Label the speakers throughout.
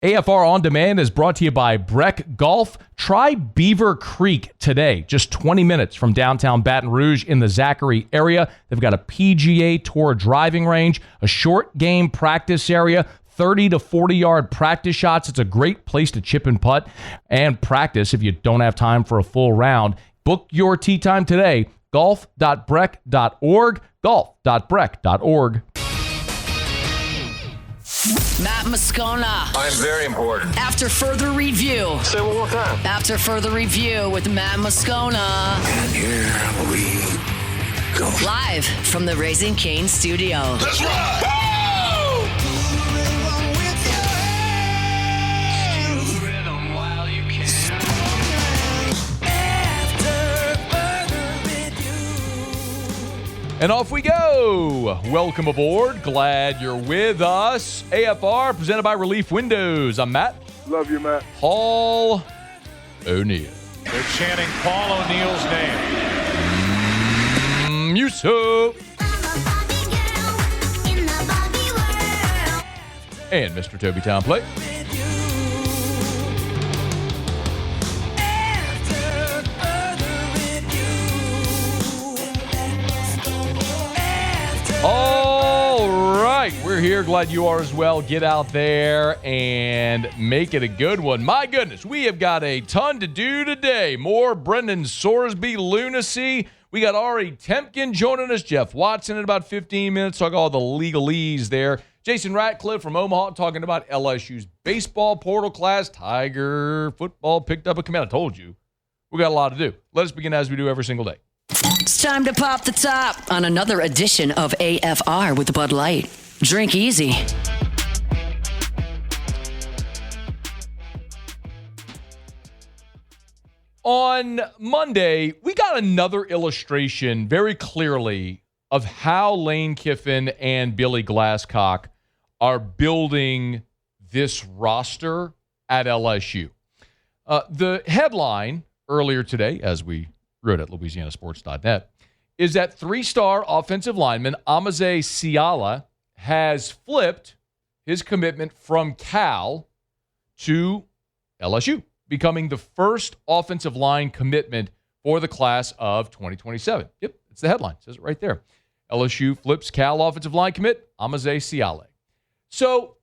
Speaker 1: AFR On Demand is brought to you by Breck Golf. Try Beaver Creek today, just 20 minutes from downtown Baton Rouge in the Zachary area. They've got a PGA Tour driving range, a short game practice area, 30 to 40-yard practice shots. It's a great place to chip and putt and practice if you don't have time for a full round. Book your tee time today, golf.breck.org, golf.breck.org.
Speaker 2: Matt Moscona.
Speaker 3: I'm very important.
Speaker 2: After further review.
Speaker 3: Say it one more time.
Speaker 2: After further review with Matt Moscona.
Speaker 3: And here we go.
Speaker 2: Live from the Raising Cane studio.
Speaker 3: Let's ride!
Speaker 1: And off we go. Welcome aboard. Glad you're with us. AFR presented by Relief Windows. I'm Matt.
Speaker 4: Love you, Matt.
Speaker 1: Paul O'Neill.
Speaker 5: They're chanting Paul O'Neill's name.
Speaker 1: Yusuf. And Mr. Toby Townplay. All right, we're here. Glad you are as well. Get out there and make it a good one. My goodness, we have got a ton to do today. More Brendan Sorsby lunacy. We got Ari Temkin joining us. Jeff Watson in about 15 minutes. Talk all the legalese there. Jason Ratcliffe from Omaha talking about LSU's baseball portal class. Tiger football picked up a command. I told you. We got a lot to do. Let us begin as we do every single day.
Speaker 2: It's time to pop the top on another edition of AFR with Bud Light. Drink easy.
Speaker 1: On Monday, we got another illustration very clearly of how Lane Kiffin and Billy Glasscock are building this roster at LSU. The headline earlier today, as we wrote at LouisianaSports.net, is that three-star offensive lineman Amaziah Siale has flipped his commitment from Cal to LSU, becoming the first offensive line commitment for the class of 2027. Yep, it's the headline. It says it right there. LSU flips Cal offensive line commit, Amaziah Siale. So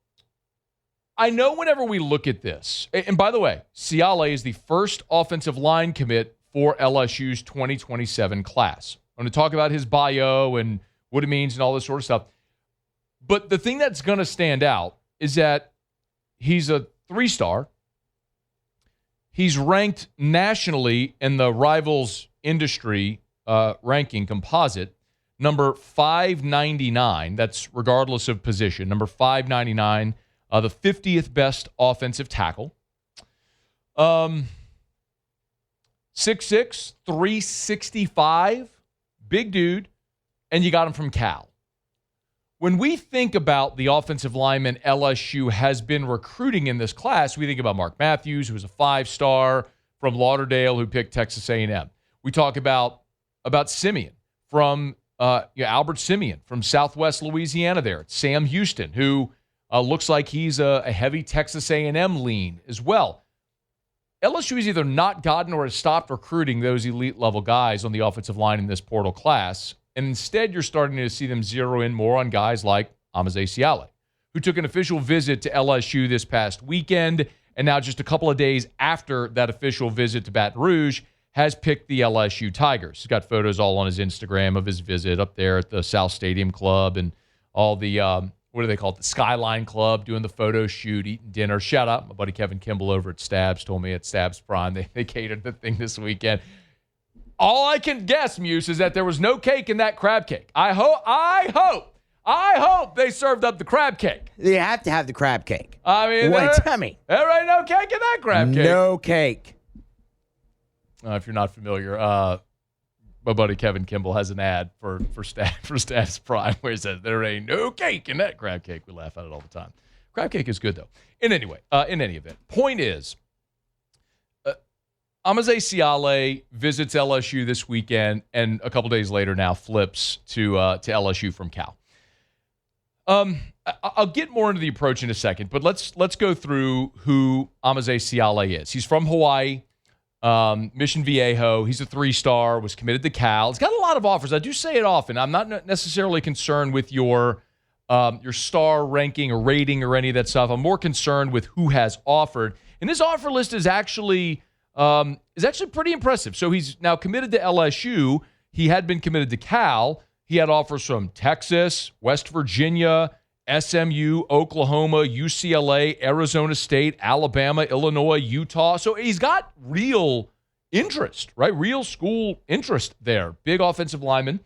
Speaker 1: I know whenever we look at this, and by the way, Siale is the first offensive line commit for LSU's 2027 class. I'm going to talk about his bio and what it means and all this sort of stuff. But the thing that's going to stand out is that he's a three-star. He's ranked nationally in the Rivals Industry ranking composite, number 599. That's regardless of position. Number 599, the 50th best offensive tackle. 6'6", 365, big dude, and you got him from Cal. When we think about the offensive lineman LSU has been recruiting in this class, we think about Mark Matthews, who was a 5-star from Lauderdale, who picked Texas A&M. We talk about Simeon from Albert Simeon from Southwest Louisiana there. Sam Houston, who looks like he's a heavy Texas A&M lean as well. LSU has either not gotten or has stopped recruiting those elite-level guys on the offensive line in this portal class, and instead you're starting to see them zero in more on guys like Amaziah Siale, who took an official visit to LSU this past weekend, and now just a couple of days after that official visit to Baton Rouge, has picked the LSU Tigers. He's got photos all on his Instagram of his visit up there at the South Stadium Club and all the what do they call it? The Skyline Club, doing the photo shoot, eating dinner. Shout out my buddy Kevin Kimball over at Stabs. Told me at Stabs Prime they catered the thing this weekend. All I can guess, Muse, is that there was no cake in that crab cake. I hope they served up the crab cake.
Speaker 6: You have to have the crab cake.
Speaker 1: I mean,
Speaker 6: tell me.
Speaker 1: There ain't no cake in that crab cake.
Speaker 6: No cake.
Speaker 1: If you're not familiar, my buddy Kevin Kimball has an ad for Stats Prime where he says there ain't no cake in that crab cake. We laugh at it all the time. Crab cake is good though. In any event, point is, Amaziah Siale visits LSU this weekend, and a couple days later now flips to LSU from Cal. I'll get more into the approach in a second, but let's go through who Amaziah Siale is. He's from Hawaii, Mission Viejo. He's a 3-star, was committed to Cal. He's got a lot of offers. I do say it often. I'm not necessarily concerned with your star ranking or rating or any of that stuff. I'm more concerned with who has offered. And his offer list is actually pretty impressive. So he's now committed to LSU. He had been committed to Cal. He had offers from Texas, West Virginia, SMU, Oklahoma, UCLA, Arizona State, Alabama, Illinois, Utah. So he's got real interest, right? Real school interest there. Big offensive lineman.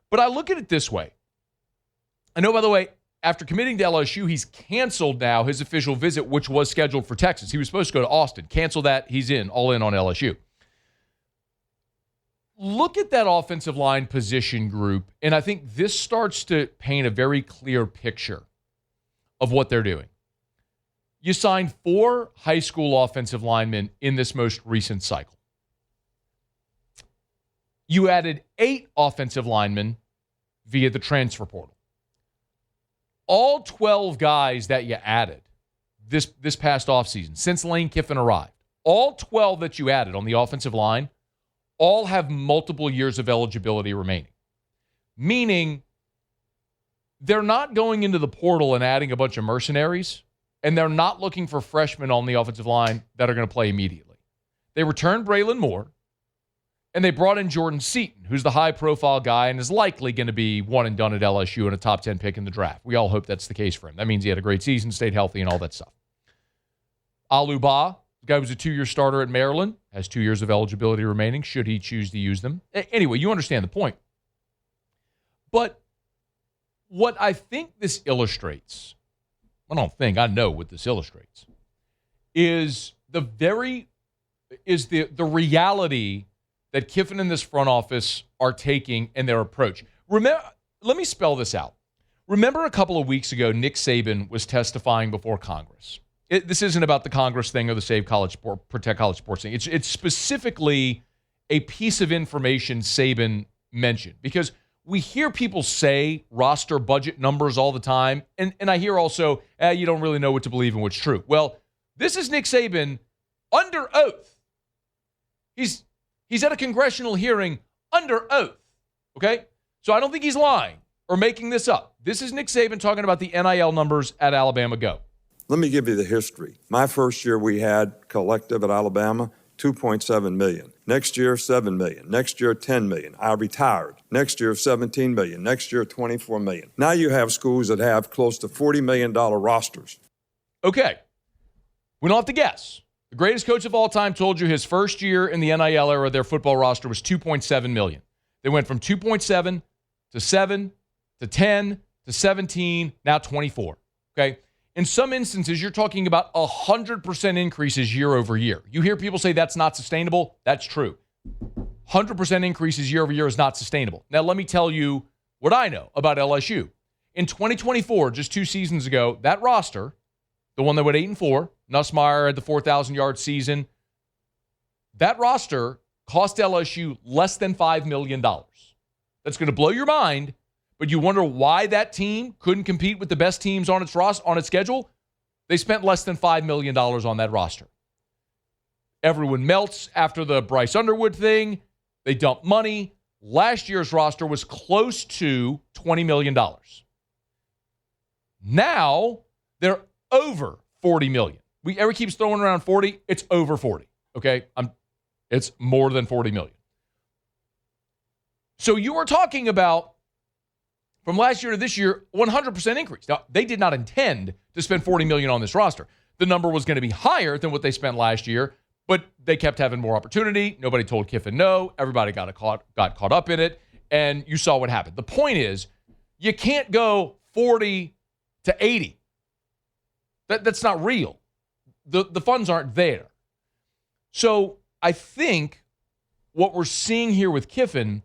Speaker 1: But I look at it this way. I know, by the way, after committing to LSU, he's canceled now his official visit, which was scheduled for Texas. He was supposed to go to Austin. Cancel that. He's all in on LSU. Look at that offensive line position group, and I think this starts to paint a very clear picture of what they're doing. You signed 4 high school offensive linemen in this most recent cycle. You added 8 offensive linemen via the transfer portal. All 12 guys that you added this past offseason, since Lane Kiffin arrived, all 12 that you added on the offensive line all have multiple years of eligibility remaining. Meaning they're not going into the portal and adding a bunch of mercenaries, and they're not looking for freshmen on the offensive line that are going to play immediately. They returned Braylon Moore, and they brought in Jordan Seaton, who's the high-profile guy and is likely going to be one and done at LSU and a top 10 pick in the draft. We all hope that's the case for him. That means he had a great season, stayed healthy, and all that stuff. Aluba, the guy who was a 2-year starter at Maryland, has 2 years of eligibility remaining, should he choose to use them. Anyway, you understand the point. But what I think this illustrates, I know what this illustrates, is the reality that Kiffin and this front office are taking in their approach. Let me spell this out. Remember a couple of weeks ago, Nick Saban was testifying before Congress. This isn't about the Congress thing or the Save College Sport, Protect College Sports thing. It's specifically a piece of information Saban mentioned, because we hear people say roster budget numbers all the time, and I hear also, you don't really know what to believe and what's true. Well, this is Nick Saban under oath. He's at a congressional hearing under oath, okay? So I don't think he's lying or making this up. This is Nick Saban talking about the NIL numbers at Alabama Go.
Speaker 4: Let me give you the history. My first year we had collective at Alabama, $2.7 million. Next year, $7 million. Next year, $10 million. I retired. Next year, $17 million. Next year, $24 million. Now you have schools that have close to $40 million rosters.
Speaker 1: Okay. We don't have to guess. The greatest coach of all time told you his first year in the NIL era, their football roster was $2.7 million. They went from 2.7 to 7 to 10 to 17, now 24. Okay? In some instances, you're talking about 100% increases year over year. You hear people say that's not sustainable. That's true. 100% increases year over year is not sustainable. Now, let me tell you what I know about LSU. In 2024, just 2 seasons ago, that roster, the one that went 8-4, Nussmeier had the 4,000-yard season, that roster cost LSU less than $5 million. That's going to blow your mind. But you wonder why that team couldn't compete with the best teams on its schedule? They spent less than $5 million on that roster. Everyone melts after the Bryce Underwood thing. They dump money. Last year's roster was close to $20 million. Now they're over $40 million. Everyone keeps throwing around 40. It's over 40. Okay? It's more than $40 million. So you are talking about, from last year to this year, 100% increase. Now, they did not intend to spend $40 million on this roster. The number was going to be higher than what they spent last year, but they kept having more opportunity. Nobody told Kiffin no. Everybody got caught up in it, and you saw what happened. The point is, you can't go 40 to 80. That's not real. The funds aren't there. So I think what we're seeing here with Kiffin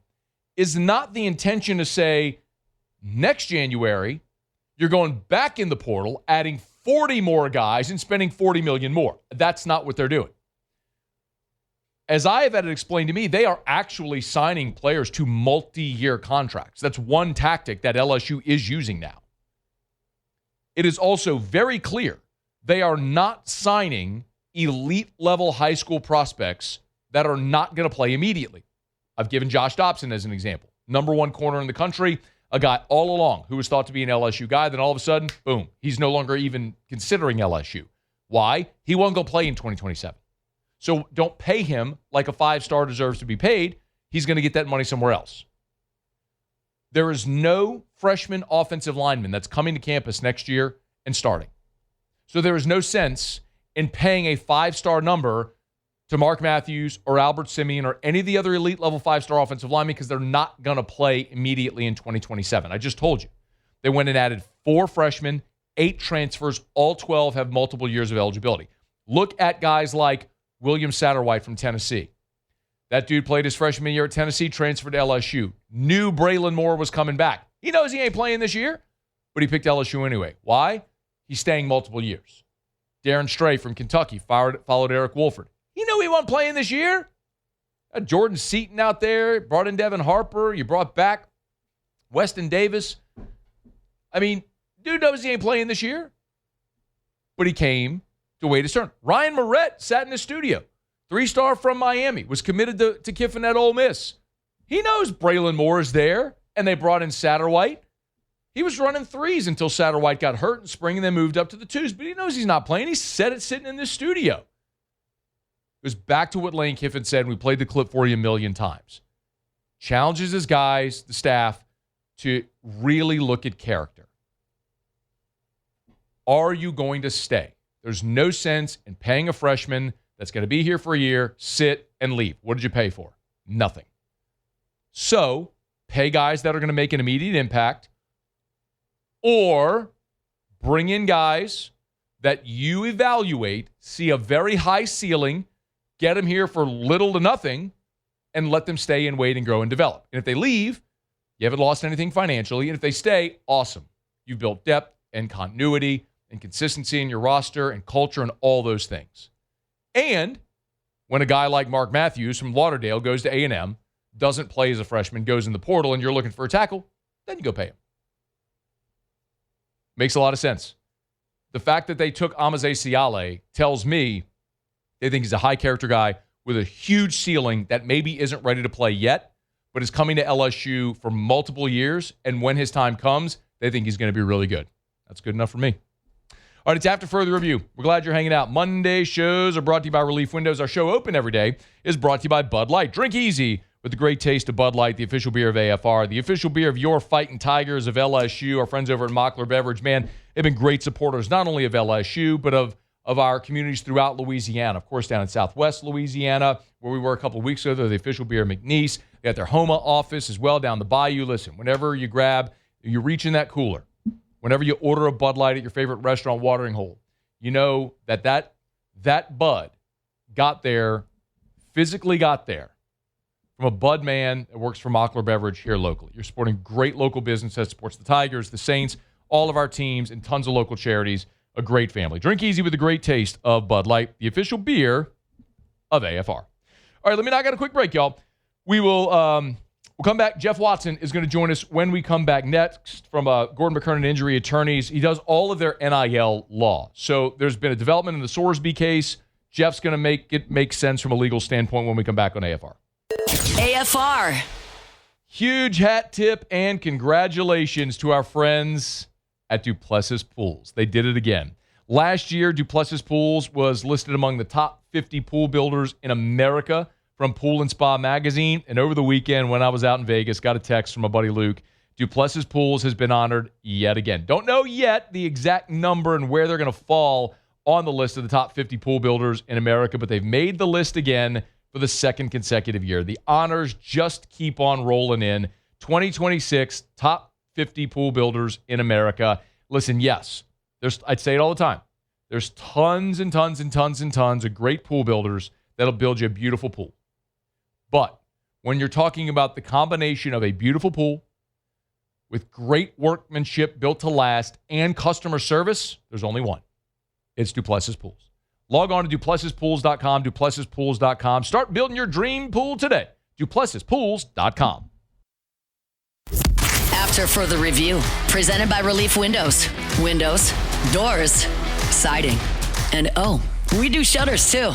Speaker 1: is not the intention to say, next January, you're going back in the portal, adding 40 more guys and spending $40 million more. That's not what they're doing. As I have had it explained to me, they are actually signing players to multi-year contracts. That's one tactic that LSU is using now. It is also very clear they are not signing elite-level high school prospects that are not going to play immediately. I've given Josh Dobson as an example. Number one corner in the country, a guy all along who was thought to be an LSU guy. Then all of a sudden, boom, he's no longer even considering LSU. Why? He won't go play in 2027. So don't pay him like a five-star deserves to be paid. He's going to get that money somewhere else. There is no freshman offensive lineman that's coming to campus next year and starting. So there is no sense in paying a five-star number to Mark Matthews or Albert Simeon or any of the other elite-level five-star offensive linemen because they're not going to play immediately in 2027. I just told you. They went and added 4 freshmen, 8 transfers. All 12 have multiple years of eligibility. Look at guys like William Satterwhite from Tennessee. That dude played his freshman year at Tennessee, transferred to LSU. Knew Braylon Moore was coming back. He knows he ain't playing this year, but he picked LSU anyway. Why? He's staying multiple years. Darren Stray from Kentucky followed Eric Wolford. He knew he wasn't playing this year. Jordan Seaton out there, brought in Devin Harper. You brought back Weston Davis. I mean, dude knows he ain't playing this year, but he came to wait his turn. Ryan Moret sat in the studio. 3-star from Miami, was committed to Kiffin at Ole Miss. He knows Braylon Moore is there, and they brought in Satterwhite. He was running 3s until Satterwhite got hurt in spring and then moved up to the 2s, but he knows he's not playing. He said it sitting in this studio. It was back to what Lane Kiffin said, and we played the clip for you a million times. Challenges his guys, the staff, to really look at character. Are you going to stay? There's no sense in paying a freshman that's going to be here for a year, sit, and leave. What did you pay for? Nothing. So, pay guys that are going to make an immediate impact, or bring in guys that you evaluate, see a very high ceiling, get them here for little to nothing, and let them stay and wait and grow and develop. And if they leave, you haven't lost anything financially. And if they stay, awesome. You've built depth and continuity and consistency in your roster and culture and all those things. And when a guy like Mark Matthews from Lauderdale goes to A&M, doesn't play as a freshman, goes in the portal, and you're looking for a tackle, then you go pay him. Makes a lot of sense. The fact that they took Amaziah Siale tells me they think he's a high-character guy with a huge ceiling that maybe isn't ready to play yet, but is coming to LSU for multiple years, and when his time comes, they think he's going to be really good. That's good enough for me. All right, it's After Further Review. We're glad you're hanging out. Monday shows are brought to you by Relief Windows. Our show open every day is brought to you by Bud Light. Drink easy with the great taste of Bud Light, the official beer of AFR, the official beer of your Fighting Tigers of LSU. Our friends over at Mockler Beverage, man, they've been great supporters not only of LSU, but of our communities throughout Louisiana. Of course, down in Southwest Louisiana, where we were a couple of weeks ago, they're the official beer of McNeese. They got their Homa office as well down the bayou. Listen, whenever you reach in that cooler, whenever you order a Bud Light at your favorite restaurant watering hole, you know that Bud physically got there from a Bud man that works for Mockler Beverage here locally. You're supporting great local business that supports the Tigers, the Saints, all of our teams, and tons of local charities. A great family. Drink easy with the great taste of Bud Light, the official beer of AFR. All right, let me knock out a quick break, y'all. We'll come back. Jeff Watson is going to join us when we come back next from Gordon McKernan Injury Attorneys. He does all of their NIL law. So there's been a development in the Sorsby case. Jeff's going to make it make sense from a legal standpoint when we come back on AFR.
Speaker 2: AFR.
Speaker 1: Huge hat tip and congratulations to our friends at Duplessis Pools. They did it again. Last year, Duplessis Pools was listed among the top 50 pool builders in America from Pool and Spa Magazine. And over the weekend, when I was out in Vegas, got a text from my buddy Luke. Duplessis Pools has been honored yet again. Don't know yet the exact number and where they're going to fall on the list of the top 50 pool builders in America, but they've made the list again for the second consecutive year. The honors just keep on rolling in. 2026 top 50 pool builders in America. Listen, yes, I'd say it all the time. There's tons and tons and tons and tons of great pool builders that'll build you a beautiful pool. But when you're talking about the combination of a beautiful pool with great workmanship built to last and customer service, there's only one. It's Duplessis Pools. Log on to DuplessisPools.com, DuplessisPools.com. Start building your dream pool today. DuplessisPools.com.
Speaker 2: After Further Review, presented by Relief Windows. Windows, doors, siding, and oh, we do shutters too.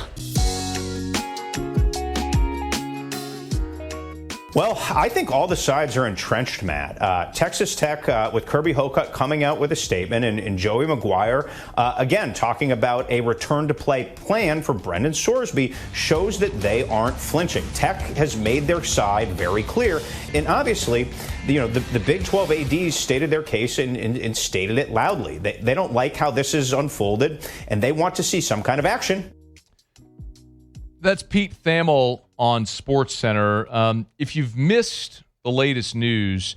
Speaker 7: Well, I think all the sides are entrenched, Matt. Texas Tech with Kirby Hocutt coming out with a statement and Joey McGuire, again, talking about a return-to-play plan for Brendan Sorsby shows that they aren't flinching. Tech has made their side very clear. And obviously, the Big 12 ADs stated their case and stated it loudly. They don't like how this is unfolded, and they want to see some kind of action.
Speaker 1: That's Pete Thamel on SportsCenter. If you've missed the latest news,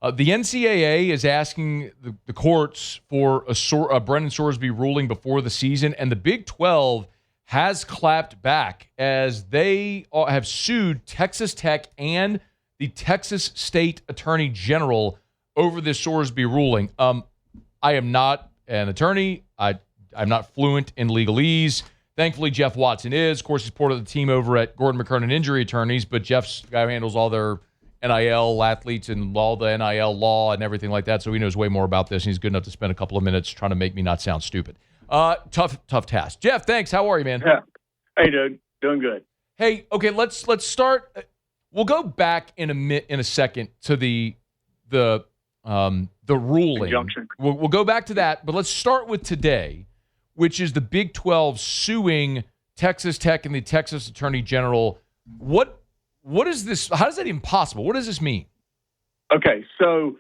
Speaker 1: the NCAA is asking the courts for a Brendan Sorsby ruling before the season, and the Big 12 has clapped back as they have sued Texas Tech and the Texas State Attorney General over this Sorsby ruling. I am not an attorney. I'm not fluent in legalese. Thankfully, Jeff Watson is. Of course, he's part of the team over at Gordon McKernan Injury Attorneys, but Jeff's the guy who handles all their NIL athletes and all the NIL law and everything like that, so he knows way more about this, and he's good enough to spend a couple of minutes trying to make me not sound stupid. Tough task. Jeff, thanks. How are you, man?
Speaker 8: Yeah. Hey, dude. Doing good.
Speaker 1: Hey, okay, let's start. We'll go back in a second to the ruling.
Speaker 8: Injunction.
Speaker 1: We'll go back to that, but let's start with today, which is the Big 12 suing Texas Tech and the Texas Attorney General. What is this? How is that even possible? What does this mean?
Speaker 8: Okay, so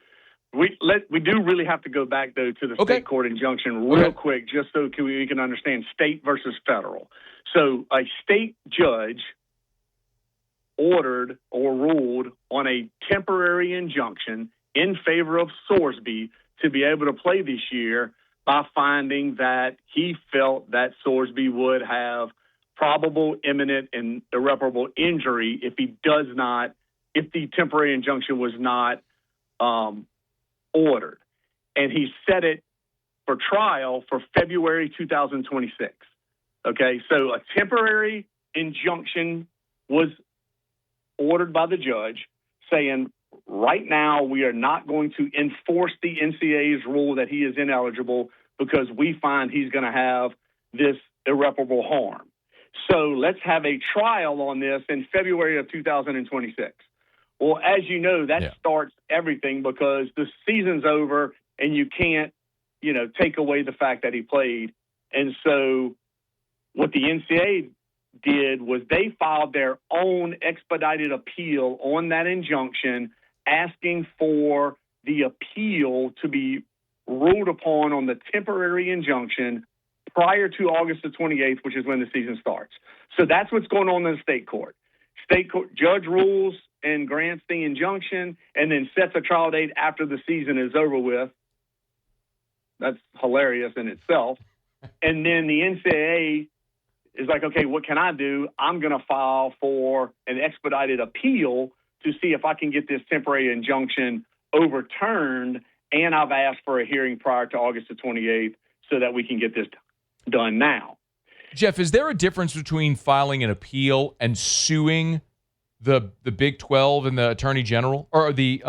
Speaker 8: we do really have to go back, though, to the state court injunction real quick, just so we can understand state versus federal. So a state judge ordered or ruled on a temporary injunction in favor of Sorsby to be able to play this year by finding that he felt that Sorsby would have probable, imminent, and irreparable injury if the temporary injunction was not ordered. And he set it for trial for February 2026. Okay, so a temporary injunction was ordered by the judge saying, right now, we are not going to enforce the NCAA's rule that he is ineligible because we find he's going to have this irreparable harm. So let's have a trial on this in February of 2026. Well, as you know, that starts everything because the season's over and you can't, take away the fact that he played. And so what the NCAA did was they filed their own expedited appeal on that injunction, asking for the appeal to be ruled upon on the temporary injunction prior to August the 28th, which is when the season starts. So that's what's going on in the state court. State court judge rules and grants the injunction and then sets a trial date after the season is over with. That's hilarious in itself. And then the NCAA is like, okay, what can I do? I'm going to file for an expedited appeal to see if I can get this temporary injunction overturned, and I've asked for a hearing prior to August the 28th so that we can get this done now.
Speaker 1: Jeff, is there a difference between filing an appeal and suing the Big 12 and the Attorney General, or the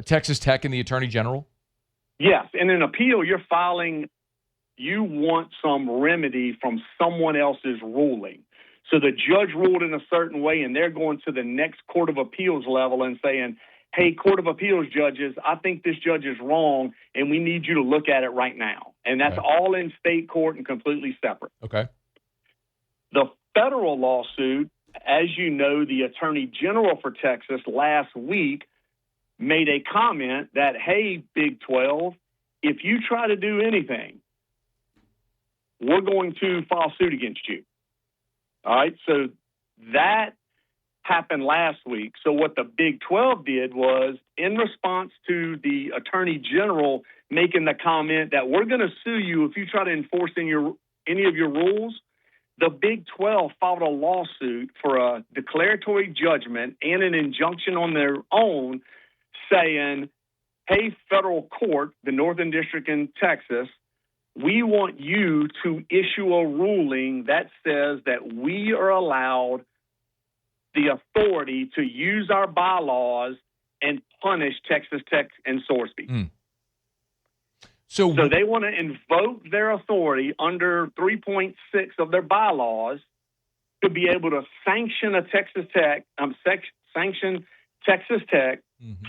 Speaker 1: Texas Tech and the Attorney General?
Speaker 8: Yes. In an appeal, you're filing, you want some remedy from someone else's ruling. So the judge ruled in a certain way, and they're going to the next Court of Appeals level and saying, hey, Court of Appeals judges, I think this judge is wrong, and we need you to look at it right now. And that's all in state court and completely separate.
Speaker 1: Okay.
Speaker 8: The federal lawsuit, as you know, the Attorney General for Texas last week made a comment that, hey, Big 12, if you try to do anything, we're going to file suit against you. All right, so that happened last week. So what the Big 12 did was, in response to the Attorney General making the comment that we're going to sue you if you try to enforce any of your rules, the Big 12 filed a lawsuit for a declaratory judgment and an injunction on their own saying, hey, federal court, the Northern District in Texas, we want you to issue a ruling that says that we are allowed the authority to use our bylaws and punish Texas Tech and Sorsby. So they want to invoke their authority under 3.6 of their bylaws to be able to sanction sanction Texas Tech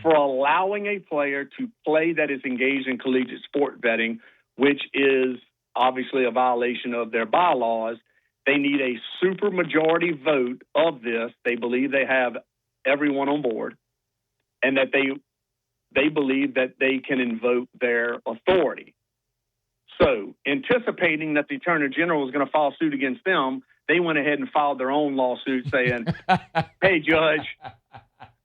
Speaker 8: for allowing a player to play that is engaged in collegiate sport betting, which is obviously a violation of their bylaws. They need a supermajority vote of this. They believe they have everyone on board, and that they believe that they can invoke their authority. So, anticipating that the Attorney General was going to file suit against them, they went ahead and filed their own lawsuit saying, hey, Judge,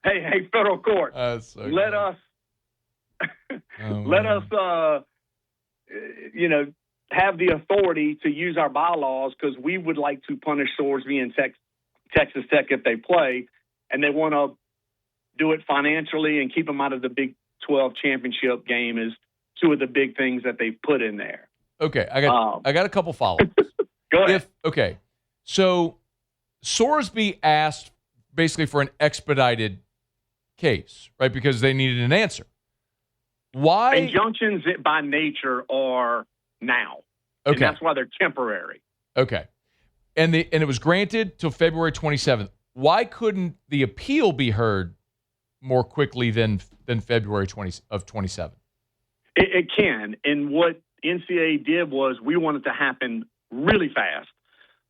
Speaker 8: hey, federal court, let us have the authority to use our bylaws because we would like to punish Sorsby and Texas Tech if they play, and they want to do it financially and keep them out of the Big 12 championship game is two of the big things that they've put in there.
Speaker 1: Okay, I got a couple follow-ups.
Speaker 8: Go ahead.
Speaker 1: So Sorsby asked basically for an expedited case, right? Because they needed an answer. Why?
Speaker 8: Injunctions by nature are now.
Speaker 1: Okay.
Speaker 8: And that's why they're temporary.
Speaker 1: Okay. And it was granted till February 27th. Why couldn't the appeal be heard more quickly than February 27th?
Speaker 8: It can. And what NCAA did was we want it to happen really fast.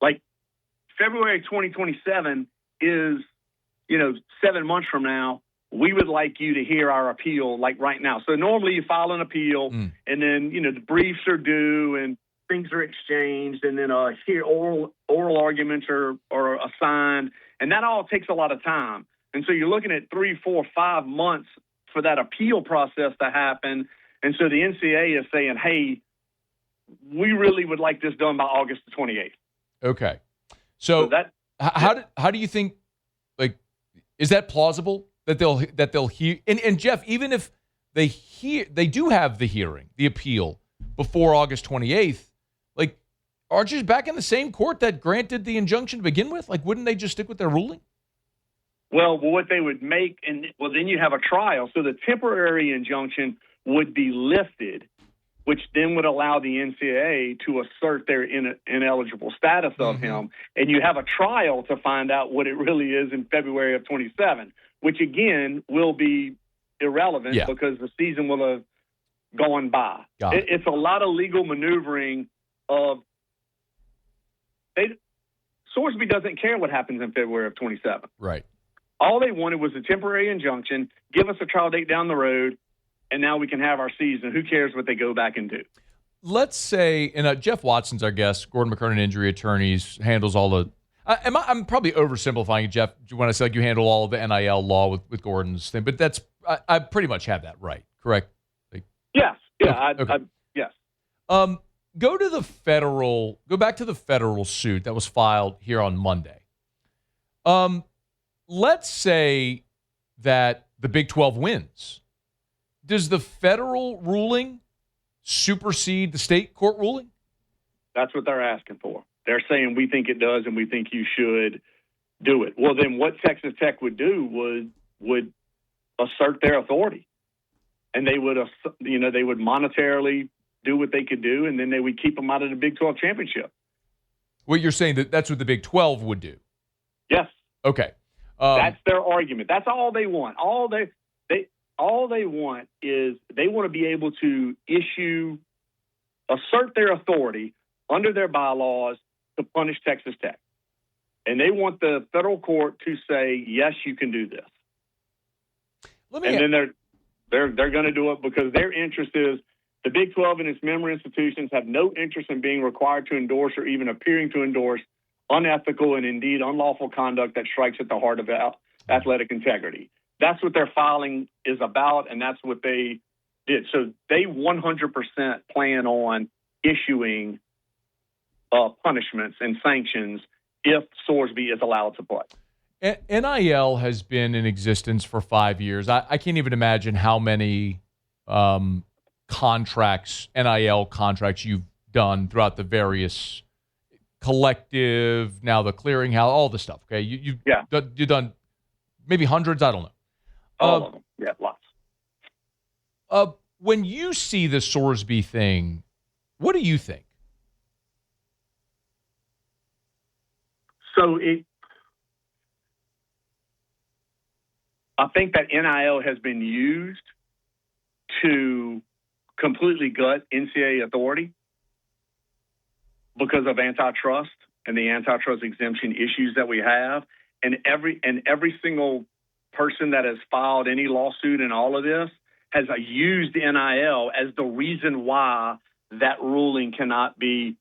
Speaker 8: Like February 2027 is, 7 months from now. We would like you to hear our appeal like right now. So normally you file an appeal and then, the briefs are due and things are exchanged and then oral arguments are assigned. And that all takes a lot of time. And so you're looking at 3, 4, 5 months for that appeal process to happen. And so the NCAA is saying, hey, we really would like this done by August the 28th.
Speaker 1: Okay. So how do you think, is that plausible that they'll hear? And Jeff, even if they do have the hearing, the appeal before August 28th, aren't you back in the same court that granted the injunction to begin with? Wouldn't they just stick with their ruling?
Speaker 8: Well, what they would make, then you have a trial. So the temporary injunction would be lifted, which then would allow the NCAA to assert their ineligible status of him. And you have a trial to find out what it really is in February of 27, which again will be irrelevant because the season will have gone by. It's a lot of legal maneuvering of Sorsby doesn't care what happens in February of 27.
Speaker 1: Right.
Speaker 8: All they wanted was a temporary injunction, give us a trial date down the road, and now we can have our season. Who cares what they go back and do?
Speaker 1: Let's say, and Jeff Watson's our guest, Gordon McKernan Injury Attorneys, handles all the I'm probably oversimplifying it, Jeff, when I say you handle all of the NIL law with Gordon's thing, but that's I pretty much have that right, correct?
Speaker 8: Yes. Yeah.
Speaker 1: Okay.
Speaker 8: Yes.
Speaker 1: Go back to the federal suit that was filed here on Monday. Let's say that the Big 12 wins. Does the federal ruling supersede the state court ruling?
Speaker 8: That's what they're asking for. They're saying we think it does and we think you should do it. Well, then what Texas Tech would do would assert their authority. And they would, they would monetarily do what they could do, and then they would keep them out of the Big 12 championship.
Speaker 1: What you're saying that's what the Big 12 would do?
Speaker 8: Yes.
Speaker 1: Okay.
Speaker 8: That's their argument. That's all they want. All they want is they want to be able to assert their authority under their bylaws to punish Texas Tech. And they want the federal court to say, yes, you can do this. Then they're going to do it because their interest is the Big 12 and its member institutions have no interest in being required to endorse or even appearing to endorse unethical and indeed unlawful conduct that strikes at the heart of athletic integrity. That's what their filing is about, and that's what they did. So they 100% plan on issuing punishments and sanctions if Sorsby is allowed to play.
Speaker 1: NIL has been in existence for 5 years. I can't even imagine how many contracts, NIL contracts you've done throughout the various collective, now the clearinghouse, all the stuff. Okay, you've done maybe hundreds. I don't know.
Speaker 8: All of them. Yeah, lots.
Speaker 1: when you see the Sorsby thing, what do you think?
Speaker 8: So I think that NIL has been used to completely gut NCAA authority because of antitrust and the antitrust exemption issues that we have. And every single person that has filed any lawsuit in all of this has used NIL as the reason why that ruling cannot be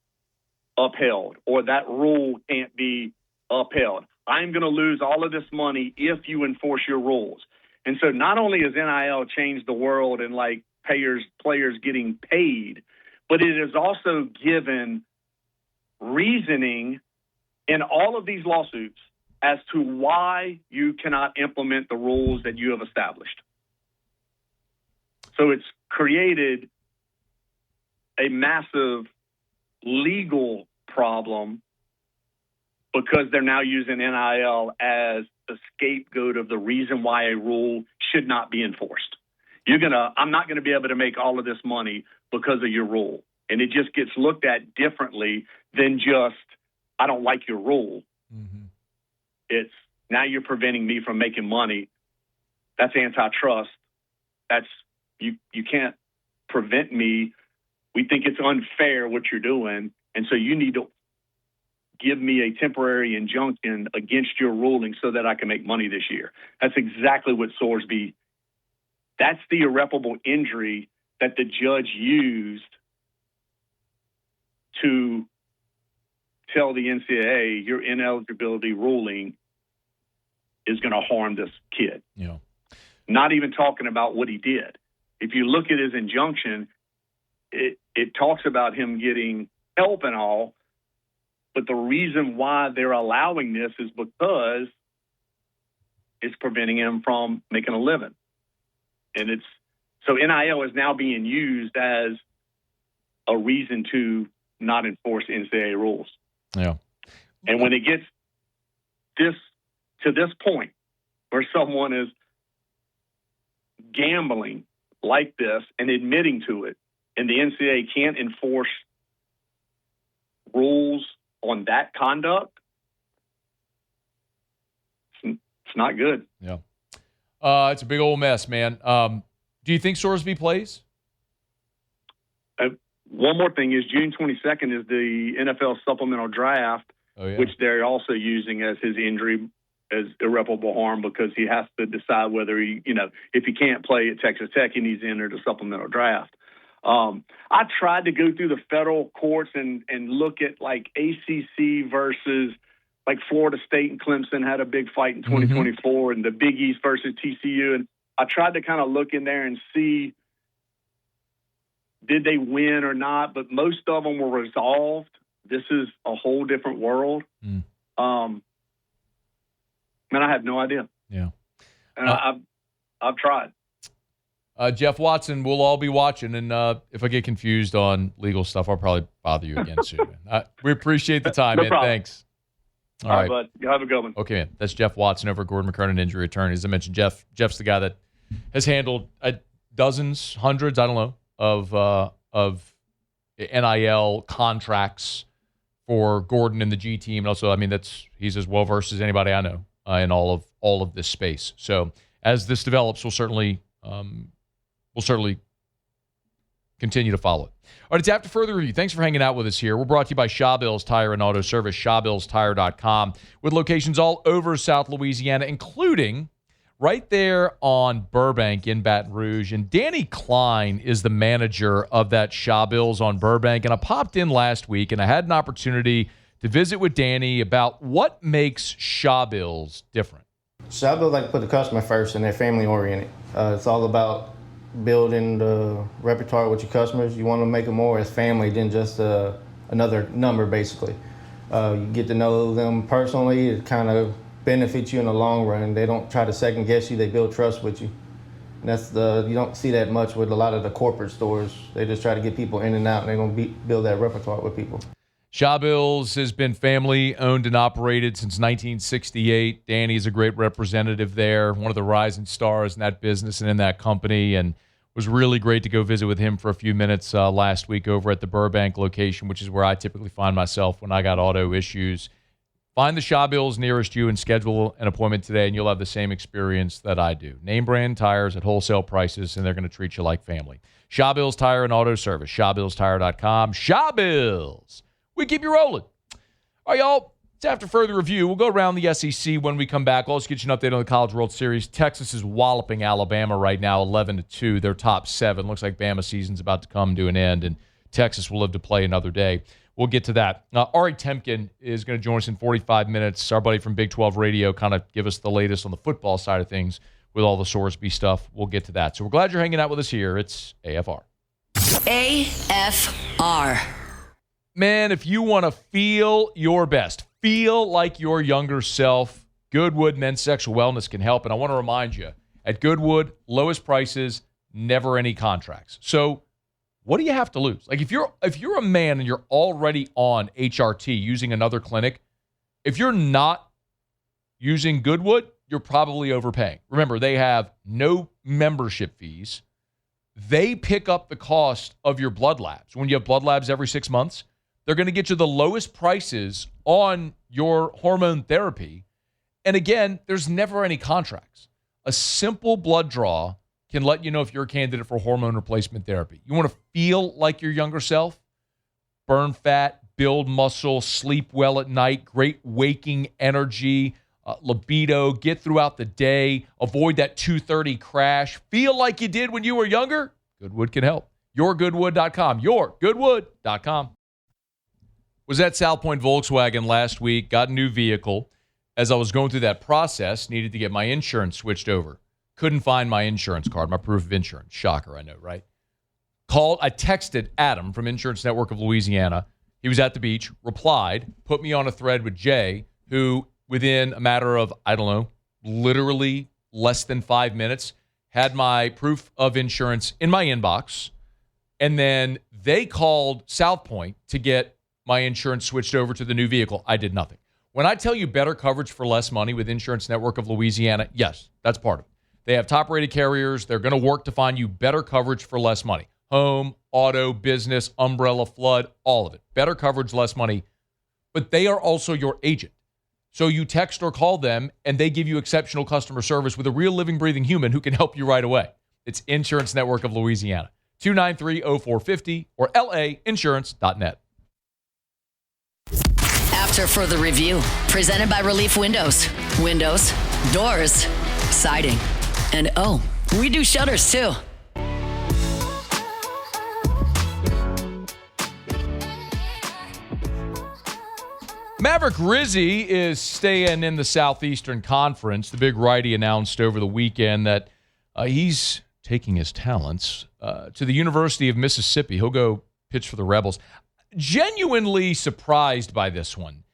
Speaker 8: upheld or that rule can't be upheld. I'm going to lose all of this money if you enforce your rules. And so not only has NIL changed the world and like players getting paid, but it has also given reasoning in all of these lawsuits as to why you cannot implement the rules that you have established. So it's created a massive legal problem because they're now using NIL as the scapegoat of the reason why a rule should not be enforced. I'm not going to be able to make all of this money because of your rule. And it just gets looked at differently than just, I don't like your rule. Mm-hmm. It's now you're preventing me from making money. That's antitrust. That's you can't prevent me. We think it's unfair what you're doing. And so you need to give me a temporary injunction against your ruling so that I can make money this year. That's exactly what Sorsby, that's the irreparable injury that the judge used to tell the NCAA your ineligibility ruling is going to harm this kid.
Speaker 1: Yeah.
Speaker 8: Not even talking about what he did. If you look at his injunction, it talks about him getting help and all, but the reason why they're allowing this is because it's preventing him from making a living. And so NIL is now being used as a reason to not enforce NCAA rules.
Speaker 1: Yeah.
Speaker 8: And when it gets to this point where someone is gambling like this and admitting to it, and the NCAA can't enforce rules on that conduct, it's not good.
Speaker 1: Yeah. It's a big old mess, man. Do you think Sorsby plays?
Speaker 8: One more thing is June 22nd is the NFL supplemental draft, which they're also using as his injury as irreparable harm because he has to decide whether if he can't play at Texas Tech, he needs to enter the supplemental draft. I tried to go through the federal courts and look at like ACC versus like Florida State and Clemson had a big fight in 2024 and the Big East versus TCU. And I tried to kind of look in there and see, did they win or not? But most of them were resolved. This is a whole different world. And I have no idea.
Speaker 1: Yeah.
Speaker 8: And I've tried.
Speaker 1: Jeff Watson, we'll all be watching, and if I get confused on legal stuff, I'll probably bother you again soon. We appreciate the time, man.
Speaker 8: Problem.
Speaker 1: Thanks.
Speaker 8: All right, bud. You have a good one.
Speaker 1: Okay, man. That's Jeff Watson over at Gordon McKernan Injury Attorneys. As I mentioned, Jeff's the guy that has handled dozens, hundreds, I don't know, of NIL contracts for Gordon and the G team. And also, he's as well versed as anybody I know in all of this space. So as this develops, we'll certainly continue to follow it. All right, it's after further review. Thanks for hanging out with us here. We're brought to you by Shawbills Tire and Auto Service, shawbillstire.com, with locations all over South Louisiana, including right there on Burbank in Baton Rouge. And Danny Klein is the manager of that Shawbills on Burbank. And I popped in last week, and I had an opportunity to visit with Danny about what makes Shawbills different.
Speaker 9: Shawbills like to put the customer first, and they're family oriented. It's all about building the repertoire with your customers. You want to make them more as family than just another number, basically. You get to know them personally. It kind of benefits you in the long run. They don't try to second guess you. They build trust with you. And you don't see that much with a lot of the corporate stores. They just try to get people in and out, and they're going to build that repertoire with people.
Speaker 1: Shawbills has been family-owned and operated since 1968. Danny's a great representative there, one of the rising stars in that business and in that company. And was really great to go visit with him for a few minutes last week over at the Burbank location, which is where I typically find myself when I got auto issues. Find the Shaw Bills nearest you and schedule an appointment today, and you'll have the same experience that I do. Name brand tires at wholesale prices, and they're going to treat you like family. Shaw Bills Tire and Auto Service, ShawBillsTire.com. Shaw Bills. We keep you rolling. All right, y'all. It's after further review. We'll go around the SEC when we come back. I'll just get you an update on the College World Series. Texas is walloping Alabama right now, 11-2. They're top 7. Looks like Bama season's about to come to an end, and Texas will live to play another day. We'll get to that. Ari Temkin is going to join us in 45 minutes. Our buddy from Big 12 Radio, kind of give us the latest on the football side of things with all the Sorsby stuff. We'll get to that. So we're glad you're hanging out with us here. It's AFR.
Speaker 2: AFR.
Speaker 1: Man, if you want to feel your best, feel like your younger self, Goodwood Men's Sexual Wellness can help. And I want to remind you, at Goodwood, lowest prices, never any contracts. So what do you have to lose? Like if you're a man and you're already on HRT using another clinic, if you're not using Goodwood, you're probably overpaying. Remember, they have no membership fees. They pick up the cost of your blood labs. When you have blood labs every 6 months, they're going to get you the lowest prices on your hormone therapy. And again, there's never any contracts. A simple blood draw can let you know if you're a candidate for hormone replacement therapy. You want to feel like your younger self? Burn fat, build muscle, sleep well at night, great waking energy, libido, get throughout the day, avoid that 2:30 crash. Feel like you did when you were younger? Goodwood can help. YourGoodwood.com. YourGoodwood.com. Was at South Point Volkswagen last week, got a new vehicle. As I was going through that process, needed to get my insurance switched over. Couldn't find my insurance card, my proof of insurance. Shocker, I know, right? I texted Adam from Insurance Network of Louisiana. He was at the beach, replied, put me on a thread with Jay, who within a matter of, I don't know, literally less than 5 minutes, had my proof of insurance in my inbox. And then they called South Point to get my insurance switched over to the new vehicle. I did nothing. When I tell you better coverage for less money with Insurance Network of Louisiana, yes, that's part of it. They have top-rated carriers. They're going to work to find you better coverage for less money. Home, auto, business, umbrella, flood, all of it. Better coverage, less money. But they are also your agent. So you text or call them, and they give you exceptional customer service with a real living, breathing human who can help you right away. It's Insurance Network of Louisiana. 293-0450 or lainsurance.net.
Speaker 2: After further review, presented by Relief Windows. Windows, doors, siding. And oh, we do shutters too.
Speaker 1: Maverick Rizzi is staying in the Southeastern Conference. The big righty announced over the weekend that he's taking his talents to the University of Mississippi. He'll go pitch for the Rebels. Genuinely surprised by this one.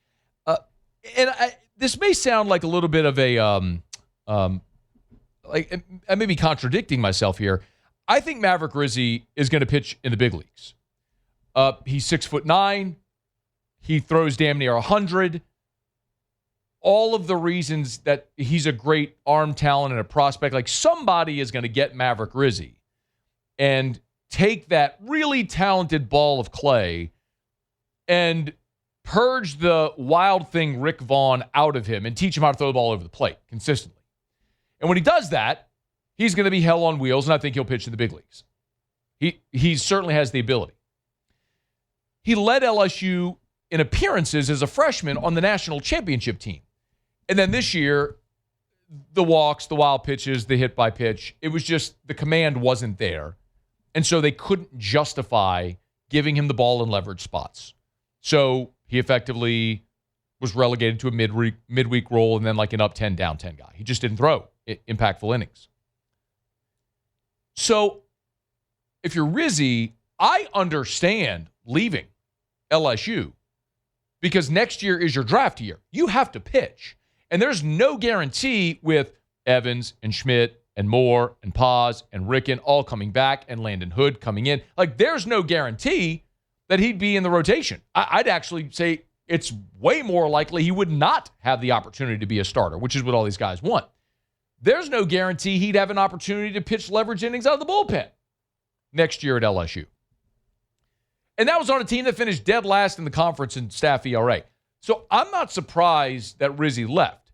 Speaker 1: This may sound like a little bit of a, like I may be contradicting myself here. I think Maverick Rizzi is going to pitch in the big leagues. He's 6'9". He throws damn near 100. All of the reasons that he's a great arm talent and a prospect, like somebody is going to get Maverick Rizzi and take that really talented ball of clay and purge the wild thing Rick Vaughn out of him and teach him how to throw the ball over the plate consistently. And when he does that, he's going to be hell on wheels, and I think he'll pitch in the big leagues. He certainly has the ability. He led LSU in appearances as a freshman on the national championship team. And then this year, the walks, the wild pitches, the hit by pitch, it was just the command wasn't there. And so they couldn't justify giving him the ball in leverage spots. So he effectively was relegated to a midweek role and then like an up 10, down 10 guy. He just didn't throw impactful innings. So if you're Rizzi, I understand leaving LSU because next year is your draft year. You have to pitch. And there's no guarantee with Evans and Schmidt and Moore and Paz and Ricken all coming back and Landon Hood coming in. Like, there's no guarantee that he'd be in the rotation. I'd actually say it's way more likely he would not have the opportunity to be a starter, which is what all these guys want. There's no guarantee he'd have an opportunity to pitch leverage innings out of the bullpen. next year at LSU. And that was on a team that finished dead last in the conference in staff ERA. So I'm not surprised that Rizzi left,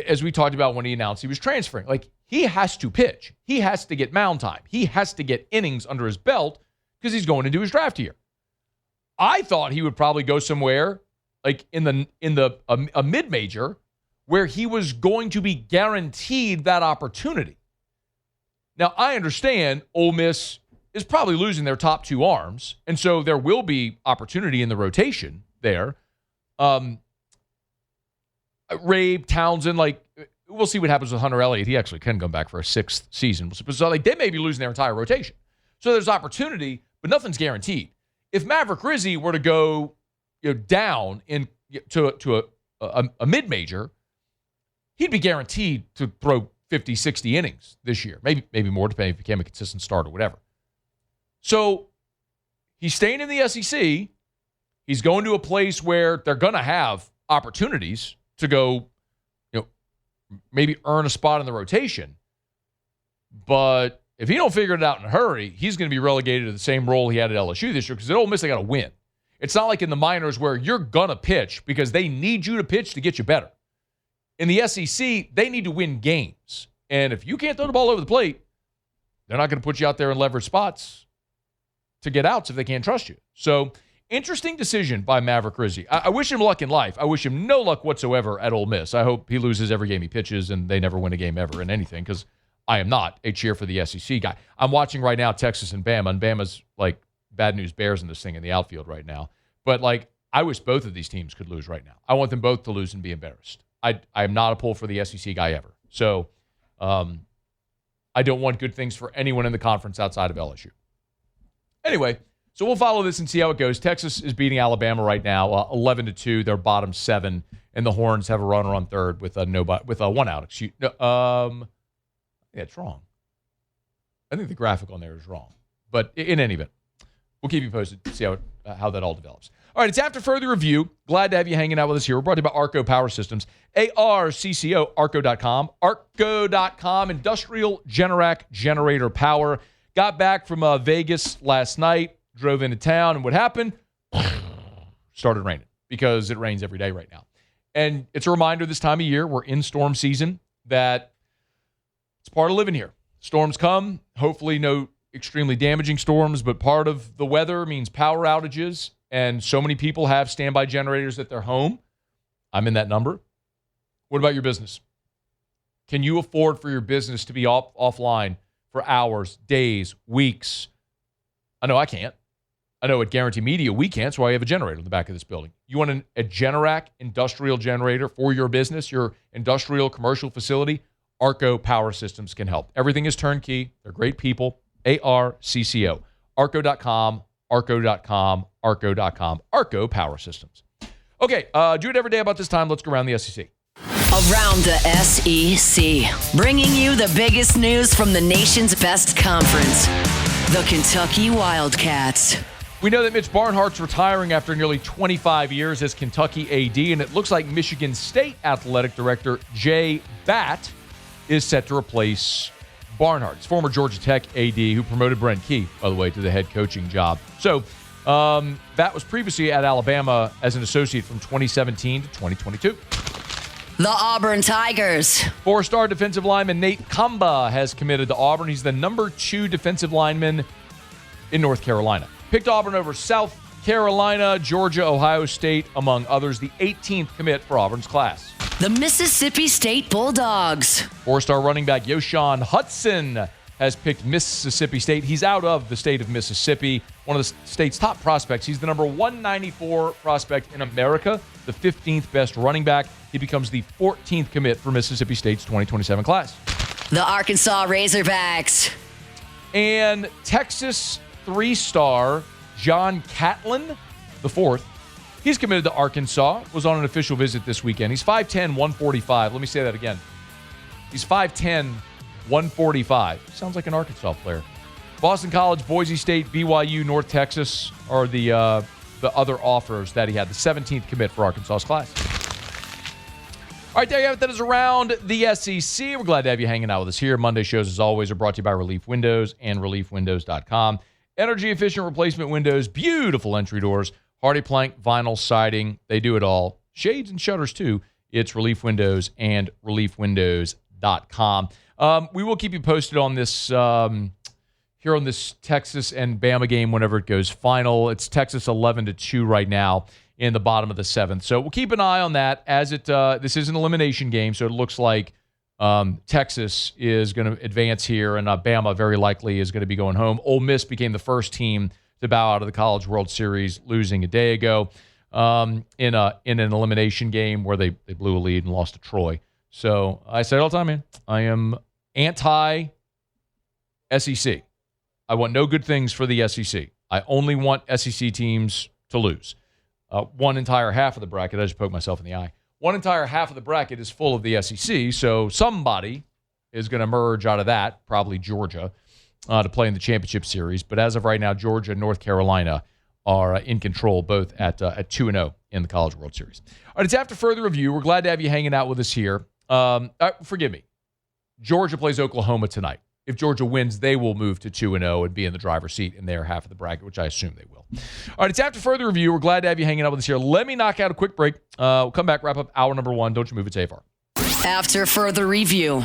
Speaker 1: as we talked about when he announced he was transferring. Like, he has to pitch. He has to get mound time. He has to get innings under his belt because he's going into his draft year. I thought he would probably go somewhere like in a mid-major where he was going to be guaranteed that opportunity. Now, I understand Ole Miss is probably losing their top two arms, and so there will be opportunity in the rotation there. Rabe, Townsend, like, we'll see what happens with Hunter Elliott. He actually can come back for a sixth season. So, like, they may be losing their entire rotation. So there's opportunity, but nothing's guaranteed. If Maverick Rizzi were to go down to a mid-major, he'd be guaranteed to throw 50, 60 innings this year. Maybe more, depending if he became a consistent starter or whatever. So he's staying in the SEC. He's going to a place where they're going to have opportunities to go, maybe earn a spot in the rotation. But if he don't figure it out in a hurry, he's going to be relegated to the same role he had at LSU this year, because at Ole Miss, they got to win. It's not like in the minors where you're going to pitch because they need you to pitch to get you better. In the SEC, they need to win games. And if you can't throw the ball over the plate, they're not going to put you out there in leverage spots to get outs if they can't trust you. So, interesting decision by Maverick Rizzi. I wish him luck in life. I wish him no luck whatsoever at Ole Miss. I hope he loses every game he pitches and they never win a game ever in anything, because I am not a cheer for the SEC guy. I'm watching right now Texas and Bama, and Bama's like bad news bears in this thing in the outfield right now. But, like, I wish both of these teams could lose right now. I want them both to lose and be embarrassed. I am not a pull for the SEC guy ever. So I don't want good things for anyone in the conference outside of LSU. Anyway, so we'll follow this and see how it goes. Texas is beating Alabama right now, 11-2. They're bottom 7, and the Horns have a runner on third with a one out. Yeah, it's wrong. I think the graphic on there is wrong. But in any event, we'll keep you posted to see how that all develops. All right, it's After Further Review. Glad to have you hanging out with us here. We're brought to you by Arco Power Systems. ARCCO, Arco.com. Arco.com, industrial Generac generator power. Got back from Vegas last night, drove into town, and what happened? Started raining, because it rains every day right now. And it's a reminder this time of year, we're in storm season, that it's part of living here. Storms come, hopefully no extremely damaging storms, but part of the weather means power outages, and so many people have standby generators at their home. I'm in that number. What about your business? Can you afford for your business to be offline for hours, days, weeks? I know I can't. I know at Guarantee Media we can't, so I have a generator in the back of this building. You want a Generac industrial generator for your business, your industrial commercial facility? Arco Power Systems can help. Everything is turnkey. They're great people. ARCCO. Arco.com, Arco.com, Arco.com. Arco Power Systems. Okay, do it every day about this time. Let's go around the SEC.
Speaker 2: Around the SEC, bringing you the biggest news from the nation's best conference, the Kentucky Wildcats.
Speaker 1: We know that Mitch Barnhart's retiring after nearly 25 years as Kentucky AD, and it looks like Michigan State Athletic Director Jay Batt is set to replace Barnhart. It's former Georgia Tech AD who promoted Brent Key, by the way, to the head coaching job. So Batt was previously at Alabama as an associate from 2017 to 2022.
Speaker 2: The Auburn Tigers.
Speaker 1: 4-star defensive lineman Nate Kamba has committed to Auburn. He's the number 2 defensive lineman in North Carolina. Picked Auburn over South Carolina, Georgia, Ohio State, among others. The 18th commit for Auburn's class.
Speaker 2: The Mississippi State Bulldogs.
Speaker 1: 4-star running back Yoshawn Hudson has picked Mississippi State. He's out of the state of Mississippi, one of the state's top prospects. He's the number 194 prospect in America, the 15th best running back. He becomes the 14th commit for Mississippi State's 2027 class.
Speaker 2: The Arkansas Razorbacks.
Speaker 1: And Texas 3-star John Catlin, the 4th. He's committed to Arkansas, was on an official visit this weekend. He's 5'10", 145. Let me say that again. He's 5'10", 145. Sounds like an Arkansas player. Boston College, Boise State, BYU, North Texas are the other offers that he had. The 17th commit for Arkansas's class. All right, there you have it. That is Around the SEC. We're glad to have you hanging out with us here. Monday shows, as always, are brought to you by Relief Windows and ReliefWindows.com. energy-efficient replacement windows, beautiful entry doors, hardy plank, vinyl siding. They do it all. Shades and shutters, too. It's Relief Windows and reliefwindows.com. We will keep you posted on this here on this Texas and Bama game whenever it goes final. It's Texas 11-2 right now in the bottom of the 7th. So we'll keep an eye on that as it. This is an elimination game, so it looks like Texas is going to advance here, and Bama very likely is going to be going home. Ole Miss became the first team to bow out of the College World Series, losing a day ago in an elimination game where they blew a lead and lost to Troy. So I say it all the time, man. I am anti-SEC. I want no good things for the SEC. I only want SEC teams to lose. One entire half of the bracket, I just poked myself in the eye. One entire half of the bracket is full of the SEC, so somebody is going to emerge out of that, probably Georgia, to play in the championship series. But as of right now, Georgia and North Carolina are in control, both at 2-0 in the College World Series. All right, it's after further review. We're glad to have you hanging out with us here. Forgive me. Georgia plays Oklahoma tonight. If Georgia wins, they will move to 2-0 and be in the driver's seat in their half of the bracket, which I assume they will. All right, it's after further review. We're glad to have you hanging out with us here. Let me knock out a quick break. We'll come back, wrap up hour number 1. Don't you move it, AFR.
Speaker 2: After further review.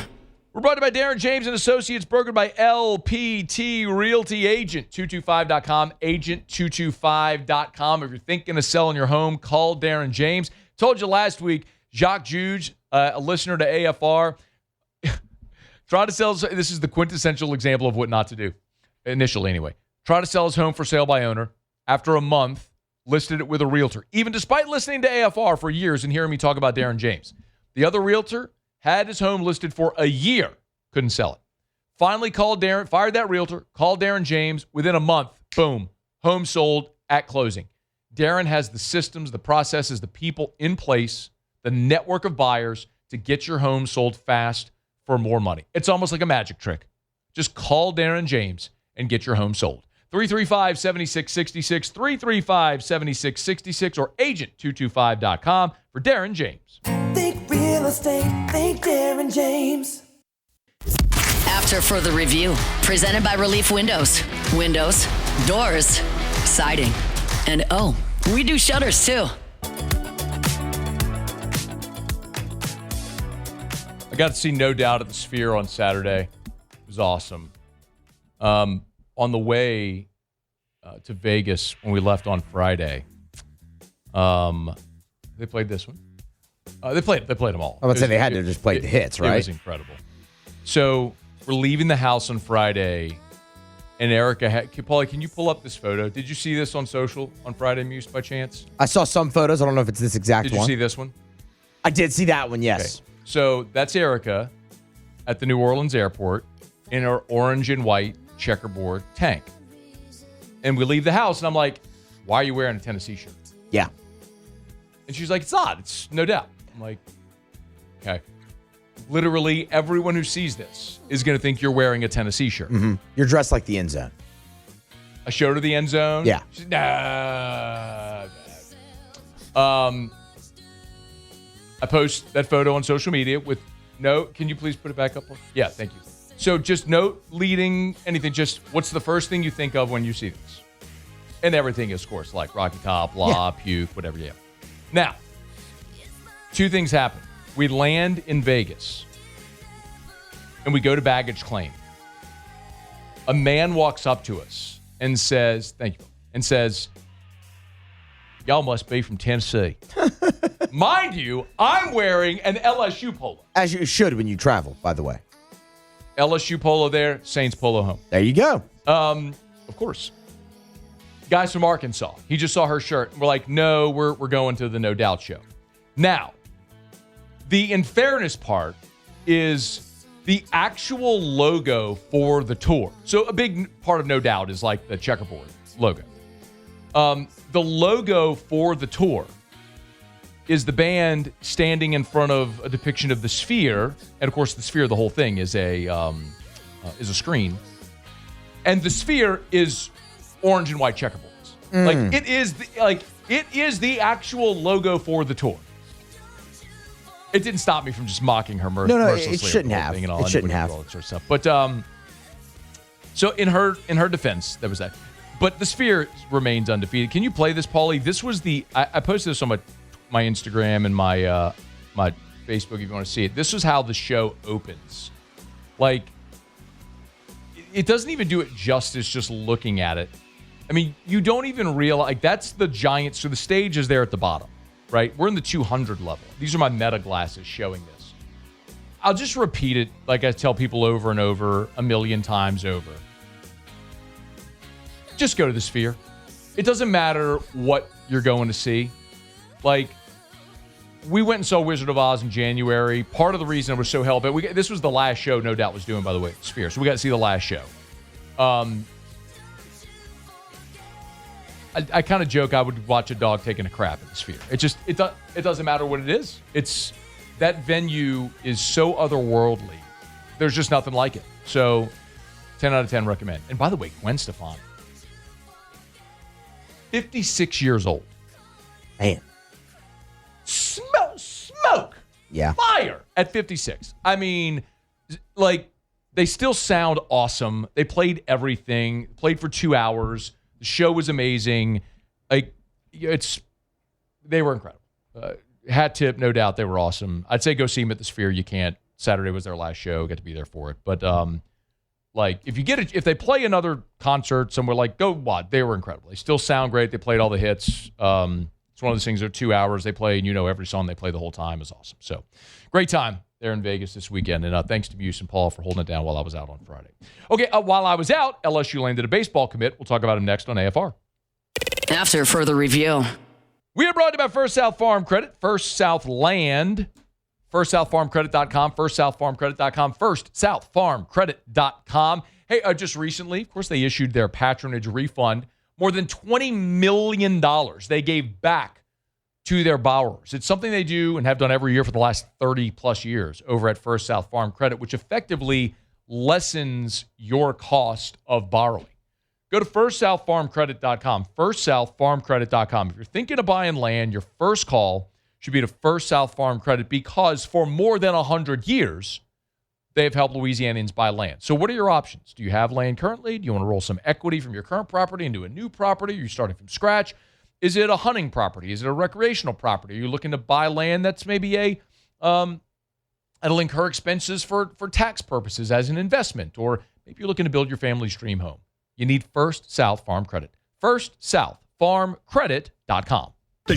Speaker 1: We're brought to you by Darren James & Associates, brokered by LPT Realty Agent, 225.com, agent225.com. If you're thinking of selling your home, call Darren James. Told you last week, Jacques Juge, a listener to AFR, try to sell. This is the quintessential example of what not to do, initially anyway. Try to sell his home for sale by owner. After a month, listed it with a realtor. Even despite listening to AFR for years and hearing me talk about Darren James. The other realtor had his home listed for a year. Couldn't sell it. Finally called Darren, fired that realtor, called Darren James. Within a month, boom, home sold at closing. Darren has the systems, the processes, the people in place, the network of buyers to get your home sold fast for more money. It's almost like a magic trick. Just call Darren James and get your home sold. 335-7666, 335-7666, or agent225.com for Darren James.
Speaker 10: Think real estate, think Darren James.
Speaker 2: After further review, presented by Relief Windows. Windows, doors, siding, and we do shutters too.
Speaker 1: I got to see No Doubt at the Sphere on Saturday. It was awesome. On the way to Vegas when we left on Friday, they played this one. They played them all.
Speaker 6: I would say they had to just play the hits, right?
Speaker 1: It was incredible. So we're leaving the house on Friday, and Erica Paulie, can you pull up this photo? Did you see this on social on Friday, Muse, by chance?
Speaker 6: I saw some photos. I don't know if it's this exact one.
Speaker 1: Did you see this one?
Speaker 6: I did see that one, yes.
Speaker 1: Okay. So that's Erica at the New Orleans airport in her orange and white checkerboard tank. And we leave the house, and I'm like, why are you wearing a Tennessee shirt?
Speaker 6: Yeah.
Speaker 1: And she's like, it's odd. It's No Doubt. I'm like, okay. Literally everyone who sees this is going to think you're wearing a Tennessee shirt.
Speaker 6: Mm-hmm. You're dressed like the end zone.
Speaker 1: I showed her the end zone.
Speaker 6: Yeah.
Speaker 1: She's, nah. I post that photo on social media with note. Can you please put it back up? Yeah, thank you. So just note leading anything. Just what's the first thing you think of when you see this? And everything is, of course, like Rocky Top, puke, whatever you have. Now, two things happen. We land in Vegas, and we go to baggage claim. A man walks up to us and says, thank you, and says, y'all must be from Tennessee. Mind you, I'm wearing an LSU polo.
Speaker 6: As you should when you travel, by the way.
Speaker 1: LSU polo there, Saints polo home.
Speaker 6: There you go.
Speaker 1: Of course. Guys from Arkansas. He just saw her shirt. We're like, no, we're going to the No Doubt show. Now, the in fairness part is the actual logo for the tour. So a big part of No Doubt is like the checkerboard logo. The logo for the tour is the band standing in front of a depiction of the Sphere, and of course the Sphere, the whole thing is a screen, and the Sphere is orange and white checkerboards. Like it is the actual logo for the tour. It didn't stop me from just mocking her mercilessly.
Speaker 6: It shouldn't have. It shouldn't have.
Speaker 1: All that sort of stuff. But so in her defense, there was that. But the Sphere remains undefeated. Can you play this, Paulie? This was I posted this on my Instagram and my my Facebook if you want to see it. This was how the show opens. Like, it doesn't even do it justice just looking at it. I mean, you don't even realize, like, that's the Giants. So the stage is there at the bottom, right? We're in the 200 level. These are my meta glasses showing this. I'll just repeat it like I tell people over and over, a million times over. Just go to the Sphere. It doesn't matter what you're going to see. Like, we went and saw Wizard of Oz in January. Part of the reason it was so hell-bent, this was the last show No Doubt was doing, by the way, Sphere. So we got to see the last show. I kind of joke I would watch a dog taking a crap at the Sphere. It doesn't matter what it is. It's that venue is so otherworldly. There's just nothing like it. So 10 out of 10 recommend. And by the way, Gwen Stefani, 56 years old.
Speaker 6: Man.
Speaker 1: Smoke.
Speaker 6: Yeah.
Speaker 1: Fire at 56. I mean, like, they still sound awesome. They played everything. Played for 2 hours. The show was amazing. Like, they were incredible. Hat tip, no doubt, they were awesome. I'd say go see them at the Sphere. You can't. Saturday was their last show. Got to be there for it. But like, if they play another concert somewhere, like, go watch. They were incredible. They still sound great. They played all the hits. It's one of those things. They're 2 hours. They play, and you know every song they play the whole time is awesome. So, great time there in Vegas this weekend. And thanks to Buse and Paul for holding it down while I was out on Friday. Okay, while I was out, LSU landed a baseball commit. We'll talk about him next on AFR.
Speaker 2: After further review.
Speaker 1: We are brought to you by First South Farm Credit, First South Land, FirstSouthFarmCredit.com, FirstSouthFarmCredit.com, FirstSouthFarmCredit.com. Hey, just recently, of course, they issued their patronage refund. More than $20 million they gave back to their borrowers. It's something they do and have done every year for the last 30-plus years over at First South Farm Credit, which effectively lessens your cost of borrowing. Go to FirstSouthFarmCredit.com, FirstSouthFarmCredit.com. If you're thinking of buying land, your first call should be to First South Farm Credit because for more than 100 years, they've helped Louisianians buy land. So what are your options? Do you have land currently? Do you want to roll some equity from your current property into a new property? Are you starting from scratch? Is it a hunting property? Is it a recreational property? Are you looking to buy land that's maybe it'll incur expenses for tax purposes as an investment? Or maybe you're looking to build your family's dream home. You need First South Farm Credit. FirstSouthFarmCredit.com.